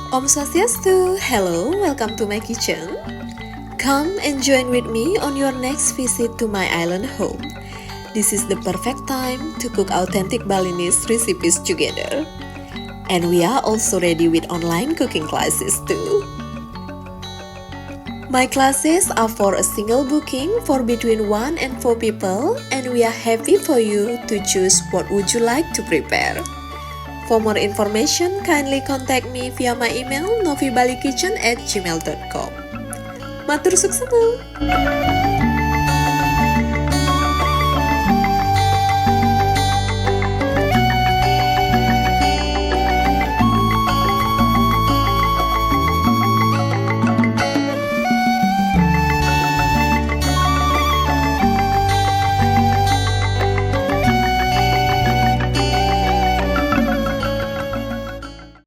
Om Swastiastu, hello, welcome to my kitchen. Come and join with me on your next visit to my island home. This is the perfect time to cook authentic Balinese recipes together. And we are also ready with online cooking classes too. My classes are for a single booking for between 1 and 4 people, and we are happy for you to choose what would you like to prepare. For more information, kindly contact me via my email novibalikitchen@gmail.com. Matur suksema!